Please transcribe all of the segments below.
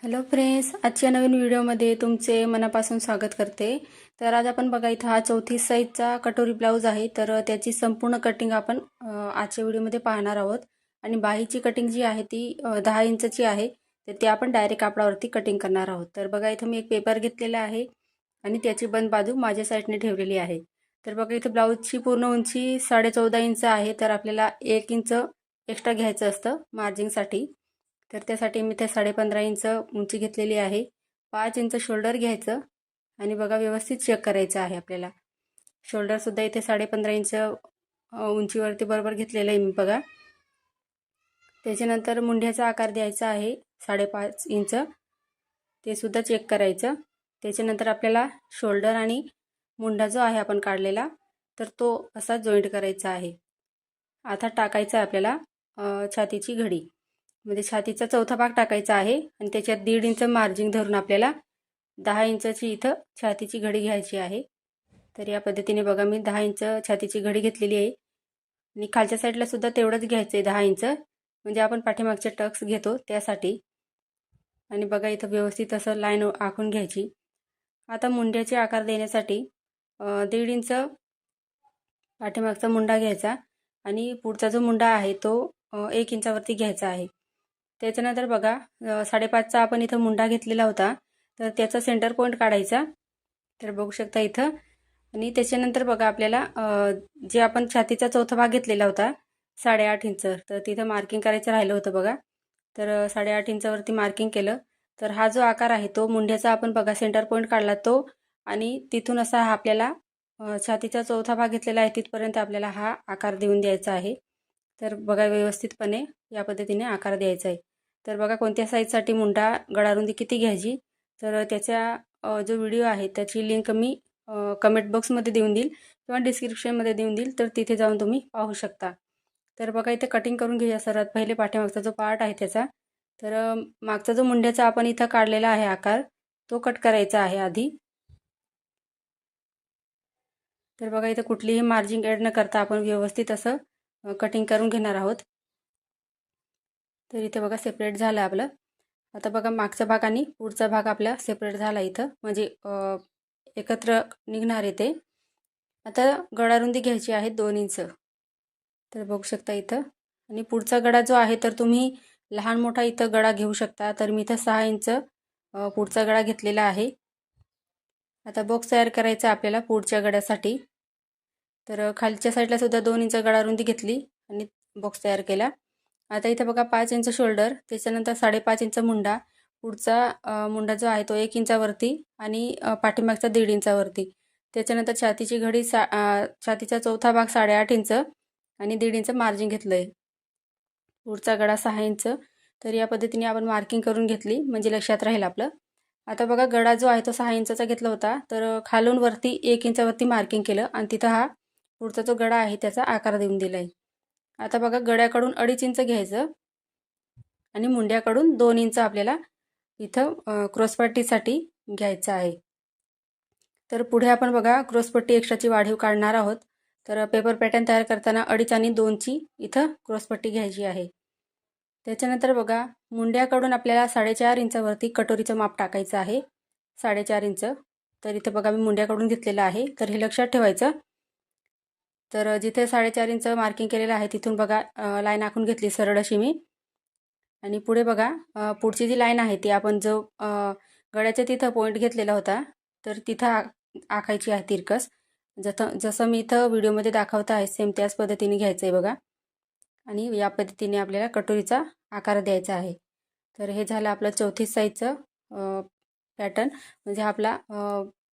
Hello friends, आजच्या नवीन व्हिडिओमध्ये तुमचे मनापासून स्वागत करते। तर आज आपण बघा इथं हा 34 साईजचा कटोरी ब्लाऊज आहे। तर त्याची संपूर्ण कटिंग आपण आजच्या व्हिडिओमध्ये पाहणार आहोत। आणि बाहीची कटिंग जी आहे ती 10 इंचची आहे। तर ते आपण डायरेक्ट कापडावरती कटिंग करणार आहोत। तर बघा इथं मी एक पेपर घेतलेला आहे आणि त्याची बंद बाजू माझ्या साईडने ठेवलेली आहे। तर बघा इथं ब्लाऊजची पूर्ण उंची 14.5 इंच आहे। तर आपल्याला 1 इंच एक्स्ट्रा घ्यायचं असतं मार्जिंगसाठी। तर त्यासाठी मी ते 15.5 इंच उंची घेतलेली आहे। 5 इंच शोल्डर घ्यायचं आणि बघा व्यवस्थित चेक करायचं आहे आपल्याला। शोल्डर सुद्धा इथे 15.5 इंच उंचीवरती बरोबर घेतलेलं आहे मी बघा। त्याच्यानंतर मुंड्याचा आकार द्यायचा आहे 5.5 इंच, ते सुद्धा चेक करायचं। त्याच्यानंतर आपल्याला शोल्डर आणि मुंडा जो आहे आपण काढलेला तर तो असा जॉईंट करायचा आहे। आता टाकायचा आपल्याला छातीची घडी, म्हणजे छातीचा चौथा भाग टाकायचा आहे आणि त्याच्यात 1.5 इंच मार्जिन धरून आपल्याला 10 इंचची इथं छातीची घडी घ्यायची आहे। तर या पद्धतीने बघा मी 10 इंच छातीची घडी घेतलेली आहे आणि खालच्या साईडला सुद्धा तेवढंच घ्यायचं आहे 10 इंच, म्हणजे आपण पाठीमागचे टक्स घेतो त्यासाठी। आणि बघा इथं व्यवस्थित असं लाईन आखून घ्यायची। आता मुंड्याचे आकार देण्यासाठी 1.5 इंच पाठीमागचा मुंडा घ्यायचा आणि पुढचा जो मुंडा आहे तो 1 इंचावरती घ्यायचा आहे। त्याच्यानंतर बघा 5.5चा आपण इथं मुंडा घेतलेला होता, तर त्याचा सेंटर पॉईंट काढायचा। तर बघू शकता इथं। आणि त्याच्यानंतर बघा आपल्याला जे आपण छातीचा चौथा भाग घेतलेला होता 8.5 इंच, तर तिथं मार्किंग करायचं राहिलं होतं बघा। तर 8.5 इंचावरती मार्किंग केलं। तर हा जो आकार आहे तो मुंड्याचा आपण बघा सेंटर पॉईंट काढला तो, आणि तिथून असा हा आपल्याला छातीचा चौथा भाग घेतलेला आहे तिथपर्यंत आपल्याला हा आकार देऊन द्यायचा आहे। तर बघा व्यवस्थितपणे या पद्धतीने आकार द्यायचा आहे। तर बघा कोणत्या साईजसाठी मुंडा गळारुंदी किती घ्यायची, तर त्याचा जो व्हिडिओ आहे त्याची लिंक मी कमेंट बॉक्समध्ये देऊन देईल किंवा डिस्क्रिप्शनमध्ये देऊन देईल, तर तिथे जाऊन तुम्ही पाहू शकता। तर बघा इथे कटिंग करून घेऊया। सर्वात पहिले पाठीमागचा जो पार्ट आहे त्याचा, तर मागचा जो मुंड्याचा आपण इथं काढलेला आहे आकार तो कट करायचा आहे आधी। तर बघा इथं कुठलीही मार्जिंग ॲड न करता आपण व्यवस्थित असं कटिंग करून घेणार आहोत। तर इथे बघा सेपरेट झालं आपलं। आता बघा मागचा भाग आणि पुढचा भाग आपला सेपरेट झाला इथं, म्हणजे एकत्र निघणार आहे ते। आता गळारुंदी घ्यायची आहे 2 इंच। तर बघू शकता इथं। आणि पुढचा गळा जो आहे तर तुम्ही लहान मोठा इथं गळा घेऊ शकता। तर मी इथं 6 इंच पुढचा गळा घेतलेला आहे। आता बॉक्स तयार करायचा आपल्याला पुढच्या गळ्यासाठी। तर खालच्या साईडला सुद्धा 2 इंच गळारुंदी घेतली आणि बॉक्स तयार केला। आता इथे बघा 5 इंच शोल्डर, त्याच्यानंतर 5.5 इंच मुंडा, पुढचा मुंडा जो आहे तो 1 इंचावरती आणि पाठीमागचा 1.5 इंचावरती। त्याच्यानंतर छातीची घडी छातीचा चौथा भाग 8.5 इंच आणि 1.5 इंच मार्जिन घेतलं आहे। पुढचा गळा 6 इंच। तर या पद्धतीने आपण मार्किंग करून घेतली म्हणजे लक्षात राहील आपलं। आता बघा गळा जो आहे तो 6 इंचाचा घेतला होता, तर खालून वरती 1 इंचावरती मार्किंग केलं आणि तिथं हा पुढचा जो गळा आहे त्याचा आकार देऊन दिला आहे। आता बघा गळ्याकडून 2.5 इंच घ्यायचं आणि मुंड्याकडून 2 इंच आपल्याला इथं क्रॉसपट्टीसाठी घ्यायचं आहे। तर पुढे आपण बघा क्रॉसपट्टी एक्स्ट्राची वाढीव काढणार आहोत। तर पेपर पॅटर्न तयार करताना 2.5 आणि 2ची इथं क्रॉसपट्टी घ्यायची आहे। त्याच्यानंतर बघा मुंड्याकडून आपल्याला 4.5 इंचावरती कटोरीचं माप टाकायचं आहे 4.5 इंच। तर इथं बघा मी मुंड्याकडून घेतलेलं आहे, तर हे लक्षात ठेवायचं। तर जिथे 4.5 इंच मार्किंग केलेलं आहे तिथून बघा लाईन आखून घेतली सरळ अशी मी। आणि पुढे बघा पुढची जी लाईन आहे ती आपण जो गळ्याच्या तिथं पॉईंट घेतलेला होता तर तिथं आखायची आहे तिरकस। जसं मी इथं व्हिडिओमध्ये दाखवत आहे सेम त्याच पद्धतीने घ्यायचं आहे बघा। आणि या पद्धतीने आपल्याला कटोरीचा आकार द्यायचा आहे। तर हे झालं आपलं 34 साईजचं पॅटर्न, म्हणजे आपला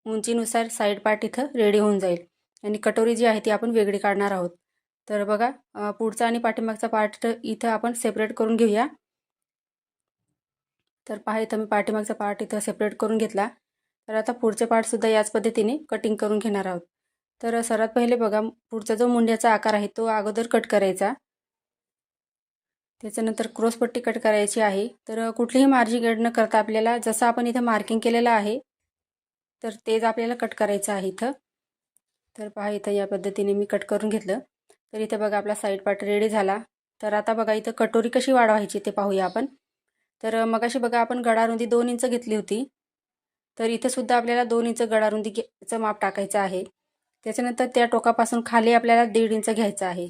उंचीनुसार साईड पार्ट इथं रेडी होऊन जाईल आणि कटोरी जी आहे ती आपण वेगळी काढणार आहोत। तर बघा पुढचा आणि पाठीमागचा पार्ट इथं आपण सेपरेट करून घेऊया। तर पहा इथं मी पाठीमागचा पार्ट इथं सेपरेट करून घेतला। तर आता पुढचे पार्ट सुद्धा याच पद्धतीने कटिंग करून घेणार आहोत। तर सर्वात पहिले बघा पुढचा जो मुंड्याचा आकार आहे तो अगोदर कट करायचा, त्याच्यानंतर क्रॉसपट्टी कट करायची आहे। तर कुठलीही मार्जिंग ॲड न करता आपल्याला जसं आपण इथं मार्किंग केलेलं आहे तर तेच आपल्याला कट करायचं आहे इथं। तर पहा इथं या पद्धतीने मी कट करून घेतलं। तर इथं बघा आपला साईड पार्ट रेडी झाला। तर आता बघा इथं कटोरी कशी वाढवायची ते पाहूया आपण। तर मगाशी बघा आपण गळारुंदी 2 इंच घेतली होती, तर इथे सुद्धा आपल्याला 2 इंच गळारुंदीचं माप टाकायचं आहे. त्याच्यानंतर त्या टोकापासून खाली आपल्याला 1.5 इंच घ्यायचं आहे.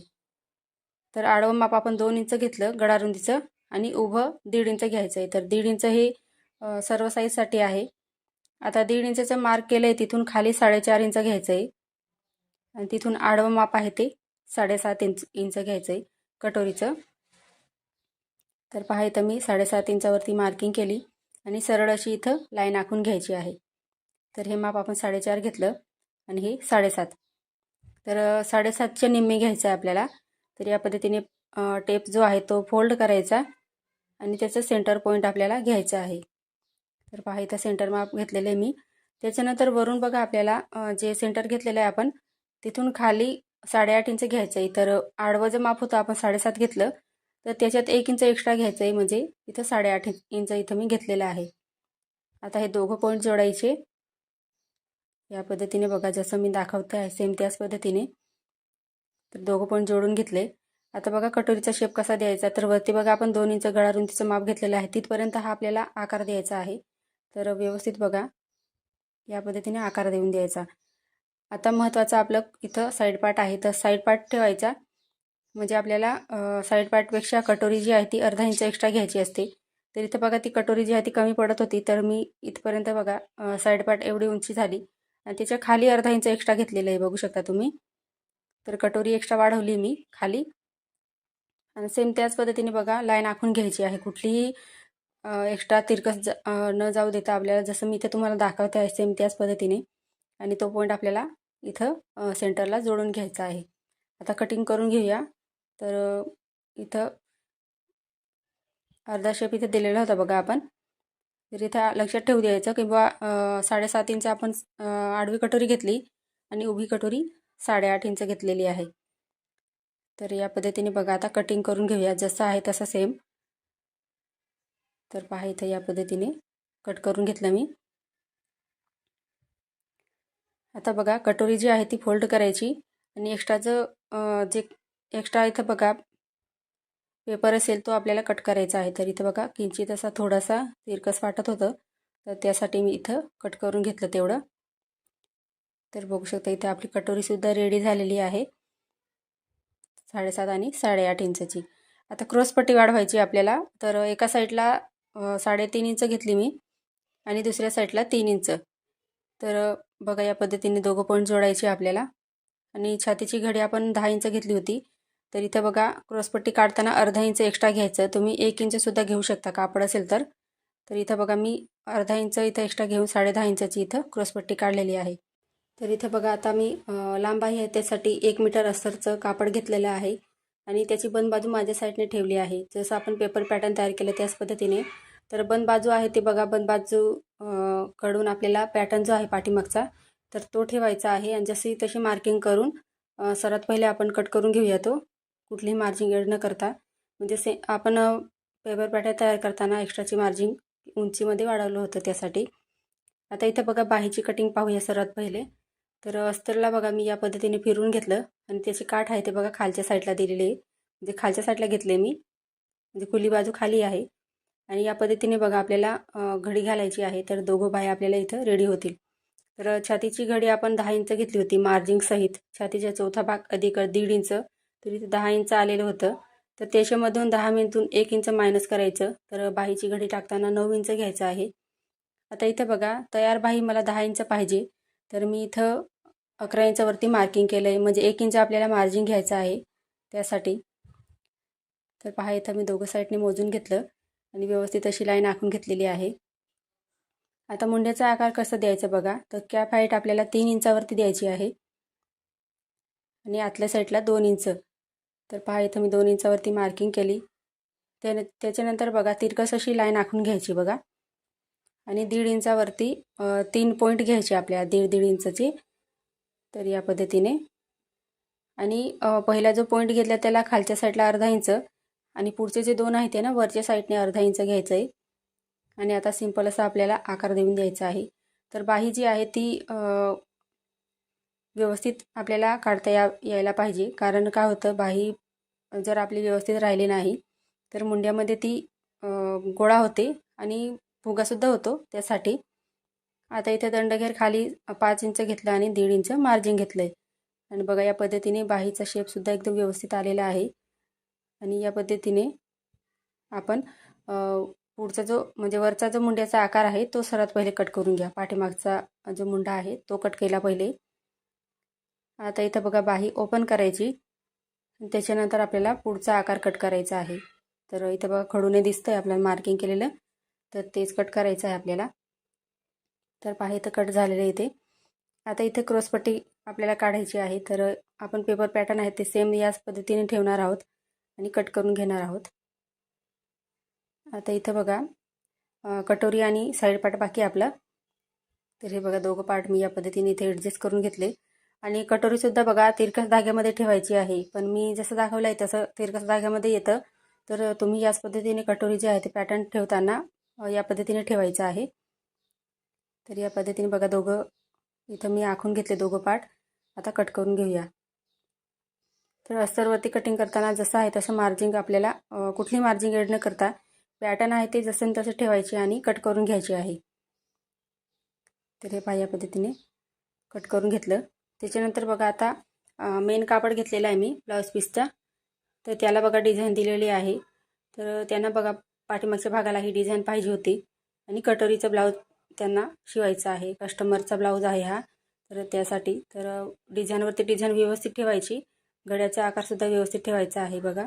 तर आडवं माप आपण 2 इंच घेतलं गळारुंदीचं आणि उभं 1.5 इंच घ्यायचं आहे. तर 1.5 इंच हे सर्व साईजसाठी आहे. आता 1.5 इंचचं मार्क केलं आहे, तिथून खाली 4.5 इंच घ्यायचं आहे आणि तिथून आडवं माप आहे ते 7.5 इंच घ्यायचं आहे कटोरीचं. तर पहा इथं मी 7.5 इंचावरती मार्किंग केली आणि सरळ अशी इथं लाईन आखून घ्यायची आहे. तर हे माप आपण 4.5 घेतलं आणि हे 7.5. तर 7.5चे निम्मे घ्यायचं आहे आपल्याला. तर या पद्धतीने टेप जो आहे तो फोल्ड करायचा आणि त्याचं सेंटर पॉईंट आपल्याला घ्यायचं आहे. तर पहा इथं सेंटर माप घेतलेलं आहे मी. त्याच्यानंतर वरून बघा आपल्याला जे सेंटर घेतलेलं आहे आपण तिथून खाली 8.5 इंच घ्यायचं आहे. तर आडवं जे माप होतं आपण 7.5 घेतलं, तर त्याच्यात 1 इंच एक्स्ट्रा घ्यायचं आहे, म्हणजे इथं 8.5 इंच इथं मी घेतलेलं आहे. आता हे दोघं पॉईंट जोडायचे या पद्धतीने बघा, जसं मी दाखवते आहे सेम त्याच पद्धतीने. तर दोघं पॉईंट जोडून घेतले. आता बघा कटोरीचा शेप कसा द्यायचा. तर वरती बघा आपण 2 इंच गळारुंदीचं माप घेतलेलं आहे, तिथपर्यंत हा आपल्याला आकार द्यायचा आहे. तर व्यवस्थित बघा या पद्धतीने आकार देऊन द्यायचा. आता महत्त्वाचं आपलं इथं साईड पार्ट आहे, तर साईड पार्ट ठेवायचा. म्हणजे आपल्याला साईड पार्टपेक्षा कटोरी जी आहे ती अर्धा इंच एक्स्ट्रा घ्यायची असते. तर इथं बघा ती कटोरी जी आहे ती कमी पडत होती, तर मी इथपर्यंत बघा साईड पार्ट एवढी उंची झाली आणि त्याच्या खाली अर्धा इंच एक्स्ट्रा घेतलेलं आहे, बघू शकता तुम्ही. तर कटोरी एक्स्ट्रा वाढवली मी खाली आणि सेम त्याच पद्धतीने बघा लाईन आखून घ्यायची आहे. कुठलीही एक्स्ट्रा तिरकस न जाऊ देता आपल्याला, जसं मी इथे तुम्हाला दाखवते आहे सेम त्याच पद्धतीने. आणि तो पॉईंट आपल्याला इथं सेंटरला जोडून घ्यायचा आहे. आता कटिंग करून घेऊया. तर इथं अर्धा शेप इथे दिलेला होता बघा आपण. तर इथं लक्षात ठेवू द्यायचं किंवा 7.5 इंच आपण आडवी कटोरी घेतली आणि उभी कटोरी 8.5 इंच घेतलेली आहे. तर या पद्धतीने बघा आता कटिंग करून घेऊया, जसं आहे तसं सेम. तर पहा इथं या पद्धतीने कट करून घेतलं मी. आता बघा कटोरी जी आहे ती फोल्ड करायची आणि एक्स्ट्राचं जे एक्स्ट्रा इथं बघा पेपर असेल तो आपल्याला कट करायचा आहे. तर इथं बघा किंचित असा थोडासा तिरकस वाटत होतं, तर त्यासाठी मी इथं कट करून घेतलं तेवढं. तर बघू शकता इथं आपली कटोरीसुद्धा रेडी झालेली आहे 7.5 आणि 8.5 इंचची. आता क्रॉसपट्टी वाढवायची आपल्याला. तर एका साईडला 3.5 इंच घेतली मी आणि दुसऱ्या साईडला 3 इंच. तर बघा या पद्धतीने दोघं पॉईंट जोडायचे आपल्याला. आणि छातीची घडी आपण 10 इंच घेतली होती, तर इथं बघा क्रॉसपट्टी काढताना अर्धा इंच एक्स्ट्रा घ्यायचं. तुम्ही 1 इंचसुद्धा घेऊ शकता कापड असेल तर. तर इथं बघा मी अर्धा इंच इथं एक्स्ट्रा घेऊन 10.5 इंचाची इथं क्रॉसपट्टी काढलेली आहे. तर इथं बघा आता मी लांब आहे त्यासाठी 1 मीटर अस्तरचं कापड घेतलेलं आहे आणि त्याची बंद बाजू माझ्या साईडने ठेवली आहे, जसं आपण पेपर पॅटर्न तयार केलं त्याच पद्धतीने. तर बंद बाजू आहे ते बघा, बंद बाजू कडून आपल्याला पॅटर्न जो आहे पाठीमागचा तर तो ठेवायचा आहे आणि जशी तशी मार्किंग करून सर्वात पहिले आपण कट करून घेऊया तो, कुठलीही मार्जिंग एड न करता. म्हणजे आपण पेपर पॅटर्न तयार करताना एक्स्ट्राची मार्जिंग उंचीमध्ये वाढवलं होतं त्यासाठी. आता इथं बघा बाहीची कटिंग पाहूया सर्वात पहिले. तर अस्तरला बघा मी या पद्धतीने फिरवून घेतलं आणि त्याची काठ आहे ते बघा खालच्या साईडला दिलेली आहे, म्हणजे खालच्या साईडला घेतले मी, म्हणजे खुली बाजू खाली आहे. आणि या पद्धतीने बघा आपल्याला घडी घालायची आहे. तर दोघं बाह्या आपल्याला इथं रेडी होतील. तर छातीची घडी आपण 10 इंच घेतली होती मार्जिंग सहित. छातीचा चौथा भाग अधिक 1.5 इंच, तर इथे 10 इंच आलेलं होतं. तर त्याच्यामधून 10 मिनिटून 1 इंच मायनस करायचं. तर बाहीची घडी टाकताना 9 इंच घ्यायचं आहे. आता इथं बघा तयार बाही मला 10 इंच पाहिजे, तर मी इथं 11 इंचावरती मार्किंग केलं आहे, म्हणजे 1 इंच आपल्याला मार्जिन घ्यायचं आहे त्यासाठी. तर पहा इथं मी दोघं साईडने मोजून घेतलं आणि व्यवस्थित अशी लाईन आखून घेतलेली आहे. आता मुंड्याचा आकार कसा द्यायचा बघा. तर कॅप हाईट आपल्याला 3 इंचावरती द्यायची आहे आणि आतल्या साईडला 2 इंच. तर पहा इथं मी 2 इंचावरती मार्किंग केली. त्याच्यानंतर बघा तिरकस अशी लाईन आखून घ्यायची बघा आणि 1.5 इंचावरती 3 पॉईंट घ्यायचे आपल्या 1.5 इंचचे. तर या पद्धतीने. आणि पहिला जो पॉईंट घेतला त्याला खालच्या साईडला अर्धा इंच आणि पुढचे जे 2 आहेत ते ना वरच्या साईडने अर्धा इंच घ्यायचं आहे. आणि आता सिंपल असा आपल्याला आकार देऊन द्यायचा आहे. तर बाही जी आहे ती व्यवस्थित आपल्याला काढता यायला पाहिजे, कारण काय होतं बाही जर आपली व्यवस्थित राहिली नाही तर मुंड्यामध्ये ती गोळा होते आणि फुगासुद्धा होतो त्यासाठी. आता इथे दंडघेर खाली 5 इंच घेतलं आणि 1.5 इंच मार्जिन घेतलं आहे. आणि बघा या पद्धतीने बाहीचा शेपसुद्धा एकदम व्यवस्थित आलेला आहे. आणि या पद्धतीने आपण पुढचा जो म्हणजे वरचा जो मुंड्याचा आकार आहे तो सर्वात पहिले कट करून घ्या. पाठीमागचा जो मुंडा आहे तो कट केला पहिले. आता इथं बघा बाही ओपन करायची. त्याच्यानंतर आपल्याला पुढचा आकार कट करायचा आहे. तर इथं बघा खडूने दिसतंय आपल्याला मार्किंग केलेलं, तर तेच कट करायचं आहे आपल्याला. तर पहा इथं कट झालेलं इथे. आता इथे क्रॉसपट्टी आपल्याला काढायची आहे. तर आपण पेपर पॅटर्न आहे ते सेम याच पद्धतीने ठेवणार आहोत आणि कट करून घेणार आहोत. आता इथं बघा कटोरी आणि साईड पार्ट बाकी आपला. तर हे बघा दोघं पार्ट मी या पद्धतीने इथे ॲडजस्ट करून घेतले. आणि कटोरीसुद्धा बघा तिरकस धाग्यामध्ये ठेवायची आहे. पण मी जसं दाखवलं आहे तसं तिरकस धाग्यामध्ये येतं. तर तुम्ही याच पद्धतीने कटोरी जे आहे ते पॅटर्न ठेवताना या पद्धतीने ठेवायचं आहे. तर या पद्धतीने बघा दोघं इथं मी आखून घेतले दोघं पार्ट. आता कट करून घेऊया. तर अस्तरवरती कटिंग करताना जसं आहे तसं मार्जिंग आपल्याला कुठली मार्जिंग ॲड न करता पॅटर्न आहे ते जसं तसं ठेवायचे आणि कट करून घ्यायचे आहे. तर हे पहा या पद्धतीने कट करून घेतलं. त्याच्यानंतर बघा आता मेन कापड घेतलेला आहे मी ब्लाऊज पीसचा. तर त्याला बघा डिझाईन दिलेली आहे. तर त्यांना बघा पाठीमागच्या भागाला ही डिझाईन पाहिजे होती आणि कटोरीचा ब्लाऊज त्यांना शिवायचा आहे. कस्टमरचा ब्लाऊज आहे हा. तर त्यासाठी तर डिझाईनवरती डिझाईन व्यवस्थित ठेवायची. गळ्याचा आकारसुद्धा व्यवस्थित ठेवायचा आहे बघा.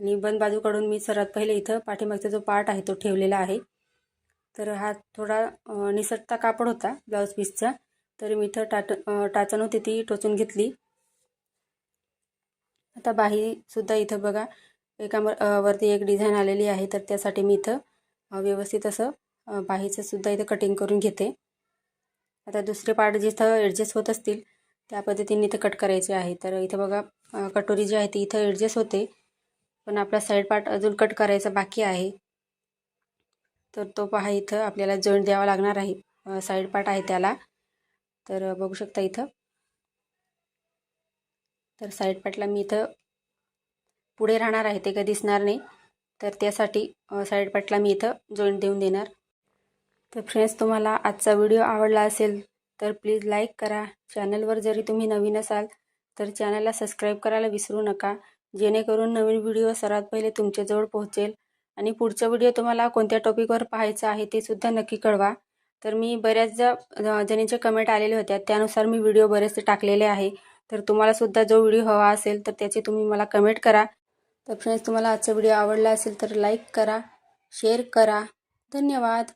आणि बंद बाजूकडून मी सर्वात पहिले इथं पाठीमागचा जो पार्ट आहे तो ठेवलेला आहे. तर हा थोडा निसटता कापड होता ब्लाऊज पीसचा. तर मी इथं टाचण होती ती टोचून घेतली. आता बाहीसुद्धा इथं बघा एका वरती एक डिझाईन आलेली आहे. तर त्यासाठी मी इथं व्यवस्थित असं बाहीचं सुद्धा इथं कटिंग करून घेते. आता दुसरे पार्ट जिथं ॲडजस्ट होत असतील त्या पद्धतीने इथं कट करायचे आहे. तर इथं बघा कटोरी जी आहे ती इथं ॲडजस्ट होते, पण आपला साईड पार्ट अजून कट करायचा बाकी आहे. तर तो पहा इथं आपल्याला जॉईंट द्यावा लागणार आहे. साईड पार्ट आहे त्याला. तर बघू शकता इथं. तर साईड पार्टला मी इथं पुढे राहणार आहे ते काही दिसणार नाही. तर त्यासाठी साईड पार्टला मी इथं जॉईंट देऊन देणार. तर फ्रेंड्स तुम्हाला आजचा व्हिडिओ आवडला असेल तर प्लीज लाईक करा. चॅनलवर जरी तुम्ही नवीन असाल तर चॅनलला सबस्क्राईब करायला विसरू नका, जेणेकरून नवीन व्हिडिओ सर्वात पहिले तुमच्याजवळ पोहोचेल. आणि पुढचा व्हिडिओ तुम्हाला कोणत्या टॉपिकवर पाहायचा आहे ते सुद्धा नक्की कळवा. तर मी बऱ्याच जणींचे कमेंट आलेले होत्या त्यानुसार मी व्हिडिओ बरेचसे टाकलेले आहे. तर तुम्हालासुद्धा जो व्हिडिओ हवा असेल तर त्याचे तुम्ही मला कमेंट करा. तर फ्रेंड्स तुम्हाला आजचा व्हिडिओ आवडला असेल तर लाईक करा, शेअर करा. धन्यवाद.